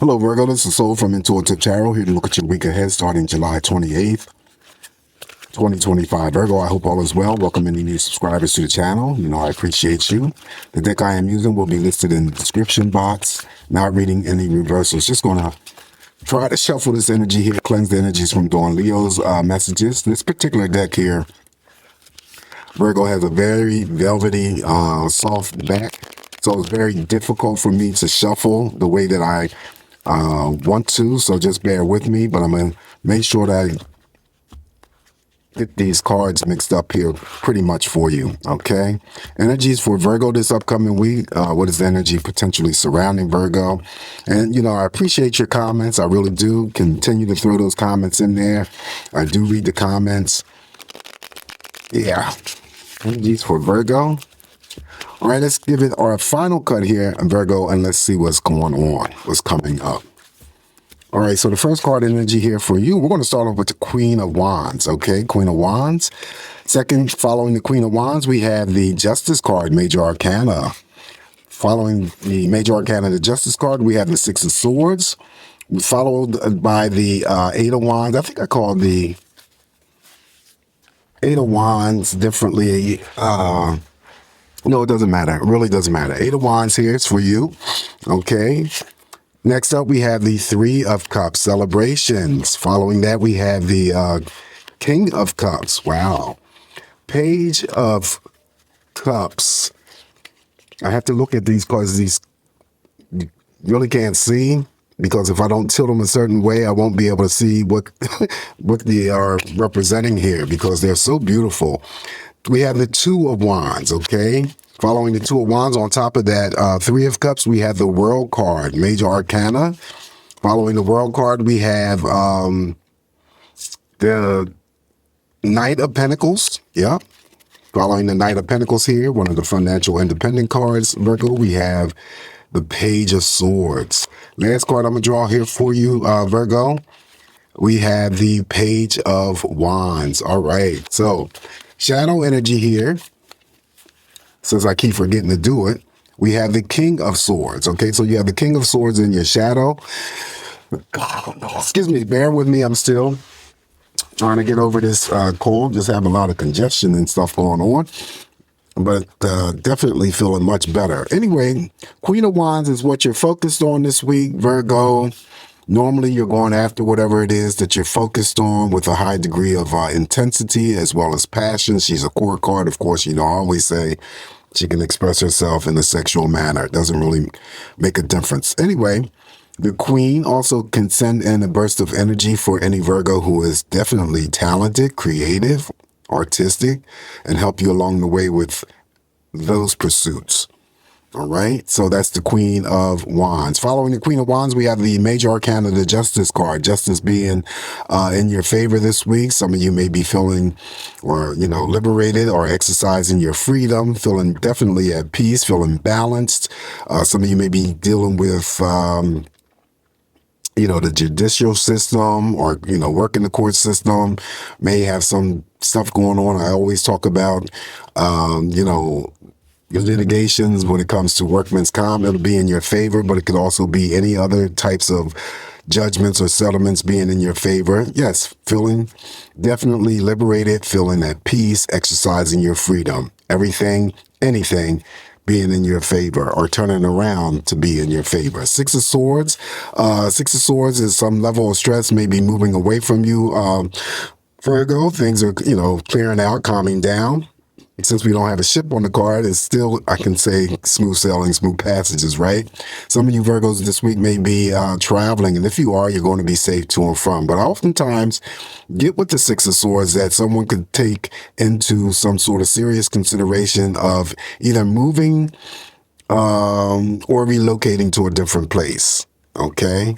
Hello, Virgo. This is Soul from Intuitive Tarot, here to look at your week ahead starting July 28th, 2025. Virgo, I hope all is well. Welcome any new subscribers to the channel. You know, I appreciate you. The deck I am using will be listed in the description box. Not reading any reversals. Just going to try to shuffle this energy here, cleanse the energies from Dawn Leo's messages. This particular deck here, Virgo, has a very velvety, soft back. So it's very difficult for me to shuffle the way that I want to, so just bear with me, but I'm going to make sure that I get these cards mixed up here pretty much for you, okay? Energies for Virgo this upcoming week. What is the energy potentially surrounding Virgo? And, you know, I appreciate your comments. I really do. Continue to throw those comments in there. I do read the comments. Yeah. Energies for Virgo. All right, let's give it our final cut here, Virgo, and let's see what's going on, what's coming up. All right, so the first card energy here for you, we're going to start off with the Queen of Wands, okay? Queen of Wands. Second, following the Queen of Wands, we have the Justice card, Major Arcana. Following the Major Arcana, the Justice card, we have the Six of Swords, followed by the Eight of Wands. I think I called the Eight of Wands differently. No, it doesn't matter. It really doesn't matter. Eight of Wands here is for you. Okay. Next up, we have the Three of Cups celebrations. Following that, we have the King of Cups. Wow. Page of Cups. I have to look at these cards. These you really can't see, because if I don't tilt them a certain way, I won't be able to see what what they are representing here, because they're so beautiful. We have the Two of Wands, okay? Following the Two of Wands, on top of that, Three of Cups, we have the World card, Major Arcana. Following the World card, we have the Knight of Pentacles, yeah. Following the Knight of Pentacles here, one of the financial independent cards, Virgo, we have the Page of Swords. Last card I'm going to draw here for you, Virgo, we have the Page of Wands. All right, so shadow energy here, since I keep forgetting to do it, we have the King of Swords. Okay, so you have the King of Swords in your shadow. Excuse me, bear with me. I'm still trying to get over this cold. Just have a lot of congestion and stuff going on, but definitely feeling much better. Anyway, Queen of Wands is what you're focused on this week, Virgo. Normally, you're going after whatever it is that you're focused on with a high degree of intensity as well as passion. She's a core card. Of course, you know, I always say she can express herself in a sexual manner. It doesn't really make a difference. Anyway, the Queen also can send in a burst of energy for any Virgo who is definitely talented, creative, artistic, and help you along the way with those pursuits. All right, so that's the Queen of Wands. Following the Queen of Wands, we have the Major Arcana, the Justice card. Justice being in your favor this week. Some of you may be feeling, or you know, liberated or exercising your freedom, feeling definitely at peace, feeling balanced. Some of you may be dealing with you know, the judicial system, or, you know, working the court system, may have some stuff going on. I always talk about, you know, your litigations when it comes to workman's comp. It'll be in your favor, but it could also be any other types of judgments or settlements being in your favor. Yes, feeling definitely liberated, feeling at peace, exercising your freedom. Everything, anything being in your favor or turning around to be in your favor. Six of Swords. Six of Swords is some level of stress may be moving away from you. Virgo, things are, you know, clearing out, calming down. Since we don't have a ship on the card, it's still, I can say, smooth sailing, smooth passages, right? Some of you Virgos this week may be traveling, and if you are, you're going to be safe to and from. But oftentimes, get with the Six of Swords that someone could take into some sort of serious consideration of either moving or relocating to a different place, okay?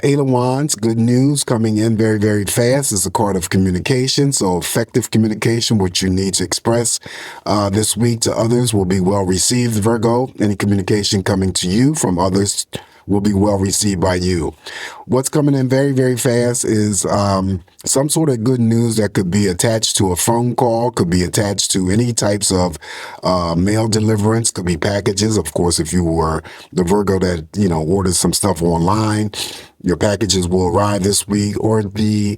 Eight of Wands, good news coming in very, very fast. It's a card of communication. So effective communication, what you need to express this week to others will be well received, Virgo. Any communication coming to you from others will be well received by you. What's coming in very, very fast is some sort of good news that could be attached to a phone call, could be attached to any types of mail deliverance, could be packages. Of course, if you were the Virgo that, orders some stuff online, your packages will arrive this week. Or the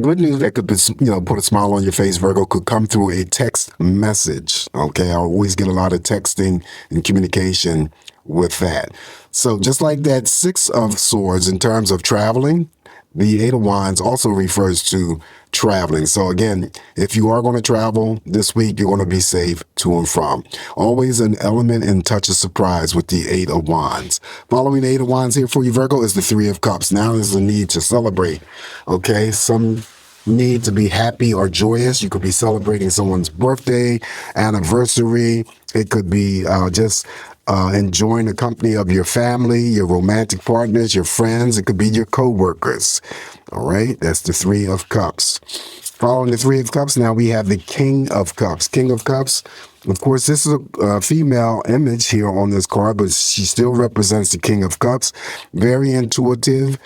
good news that could, put a smile on your face, Virgo, could come through a text message. Okay, I always get a lot of texting and communication with that. So just like that Six of Swords in terms of traveling, the Eight of Wands also refers to traveling. So again, if you are going to travel this week, you're going to be safe to and from. Always an element and touch of surprise with the Eight of Wands. Following the Eight of Wands here for you, Virgo, is the Three of Cups. Now there's a need to celebrate. Okay, some need to be happy or joyous. You could be celebrating someone's birthday, anniversary. It could be just enjoying the company of your family, your romantic partners, your friends. It could be your co-workers. All right, that's the Three of Cups. Following the Three of Cups, now we have the King of Cups. King of Cups, of course, this is a female image here on this card, but she still represents the King of Cups. Very intuitive.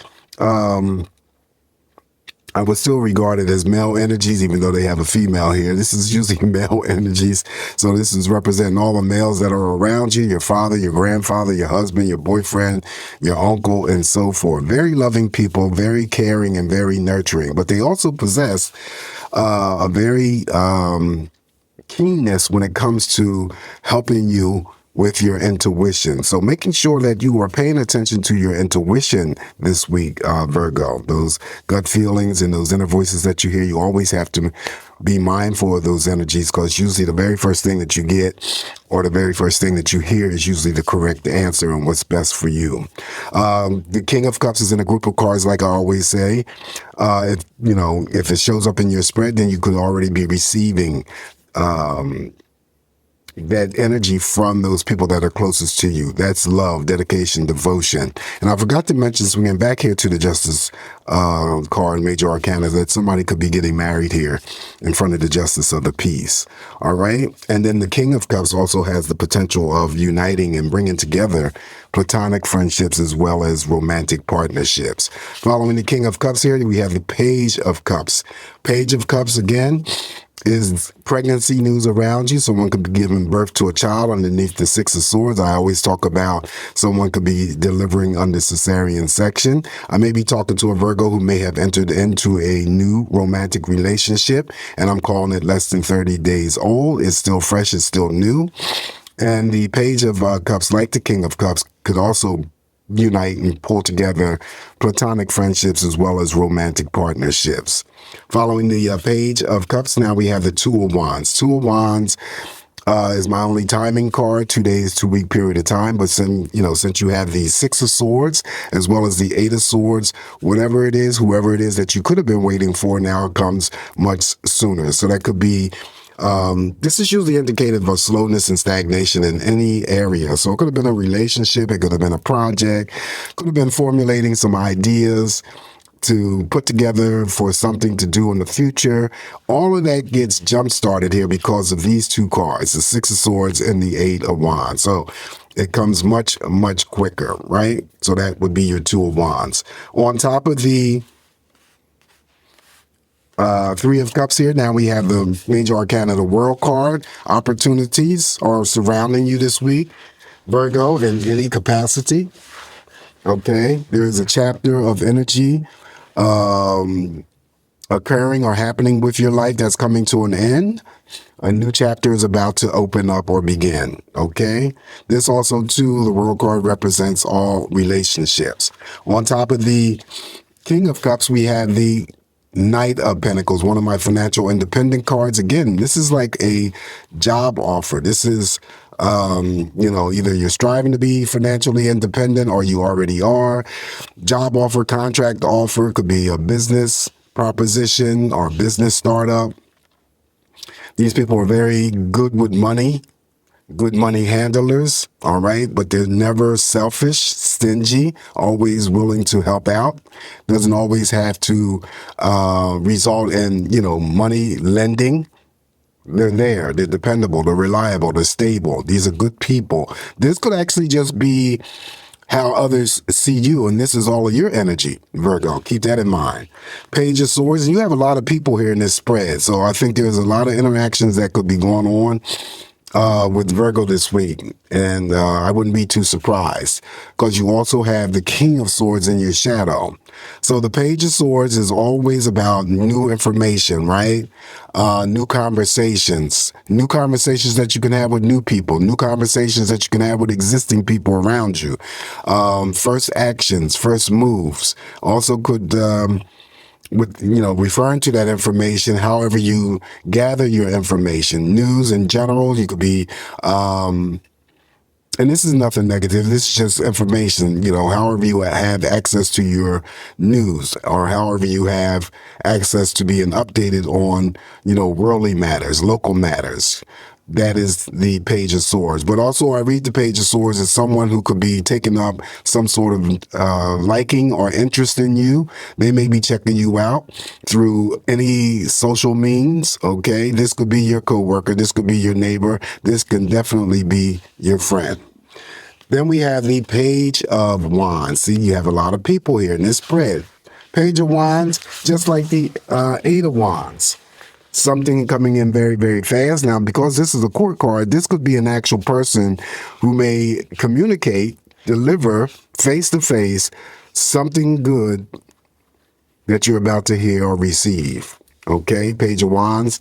I would still regard it as male energies, even though they have a female here. This is usually male energies. So this is representing all the males that are around you, your father, your grandfather, your husband, your boyfriend, your uncle, and so forth. Very loving people, very caring and very nurturing. But they also possess a very keenness when it comes to helping you with your intuition. So making sure that you are paying attention to your intuition this week, Virgo. Those gut feelings and those inner voices that you hear, you always have to be mindful of those energies, because usually the very first thing that you get or the very first thing that you hear is usually the correct answer and what's best for you. The King of Cups is in a group of cards, like I always say. If it shows up in your spread, then you could already be receiving that energy from those people that are closest to you. That's love, dedication, devotion. And I forgot to mention, swinging back here to the Justice card, Major Arcana, that somebody could be getting married here in front of the Justice of the Peace. All right. And then the King of Cups also has the potential of uniting and bringing together platonic friendships as well as romantic partnerships. Following the King of Cups here, we have the Page of Cups. Page of Cups, again, is pregnancy news around you. Someone could be giving birth to a child underneath the Six of Swords. I always talk about someone could be delivering under cesarean section. I may be talking to a Virgo who may have entered into a new romantic relationship, and I'm calling it less than 30 days old. It's still fresh, it's still new. And the Page of Cups, like the King of Cups, could also unite and pull together platonic friendships as well as romantic partnerships. Following the Page of Cups, now we have the Two of Wands. Two of Wands is my only timing card, 2 days, 2 week period of time. But since you have the Six of Swords as well as the Eight of Swords, whatever it is, whoever it is that you could have been waiting for now comes much sooner. So that could be this is usually indicative of slowness and stagnation in any area. So it could have been a relationship, it could have been a project, could have been formulating some ideas to put together for something to do in the future. All of that gets jump started here because of these two cards, the Six of Swords and the Eight of Wands. So it comes much, much quicker, right? So that would be your Two of Wands. On top of the Three of Cups here, now we have the Major Arcana, the World card. Opportunities are surrounding you this week, Virgo, in any capacity. Okay, there is a chapter of energy occurring or happening with your life that's coming to an end. A new chapter is about to open up or begin. Okay, this also too, the World card represents all relationships. On top of the King of Cups, we have the Knight of Pentacles, one of my financial independent cards. Again, this is like a job offer. This is, either you're striving to be financially independent or you already are. Job offer, contract offer, could be a business proposition or business startup. These people are very good with money. Good money handlers, all right, but they're never selfish, stingy, always willing to help out. Doesn't always have to result in, money lending. They're there. They're dependable. They're reliable. They're stable. These are good people. This could actually just be how others see you, and this is all of your energy, Virgo. Keep that in mind. Page of Swords, and you have a lot of people here in this spread, so I think there's a lot of interactions that could be going on with Virgo this week, and I wouldn't be too surprised because you also have the King of Swords in your shadow. So the Page of Swords is always about new information, right? New conversations that you can have with new people, new conversations that you can have with existing people around you. First actions, first moves. Also could with referring to that information, however you gather your information, news in general. You could be and this is nothing negative. This is just information, however you have access to your news, or however you have access to being updated on, worldly matters, local matters. That is the Page of Swords. But also I read the Page of Swords as someone who could be taking up some sort of liking or interest in you. They may be checking you out through any social means, okay? This could be your coworker. This could be your neighbor. This can definitely be your friend. Then we have the Page of Wands. See, you have a lot of people here in this spread. Page of Wands, just like the Eight of Wands. Something coming in very, very fast. Now, because this is a court card, this could be an actual person who may communicate, deliver face-to-face something good that you're about to hear or receive. Okay, Page of Wands.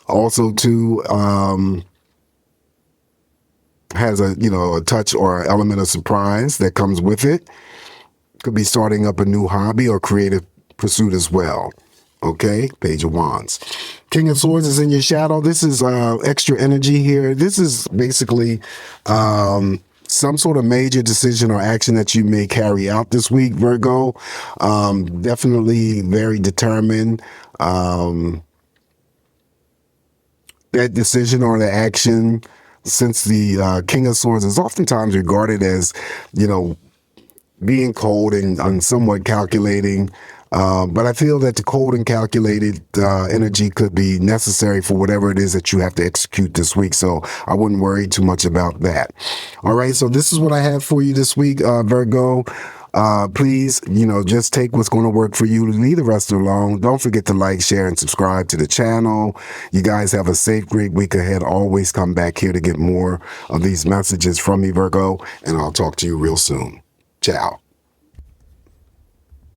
Also, too, has a touch or element of surprise that comes with it. Could be starting up a new hobby or creative pursuit as well. Okay, Page of Wands. King of Swords is in your shadow. This is extra energy here. This is basically some sort of major decision or action that you may carry out this week, Virgo. Definitely very determined. That decision or the action, since the King of Swords is oftentimes regarded as, being cold and somewhat calculating. But I feel that the cold and calculated energy could be necessary for whatever it is that you have to execute this week. So I wouldn't worry too much about that. All right. So this is what I have for you this week, Virgo. Please, just take what's going to work for you. Leave the rest alone. Don't forget to like, share, and subscribe to the channel. You guys have a safe, great week ahead. Always come back here to get more of these messages from me, Virgo, and I'll talk to you real soon. Ciao.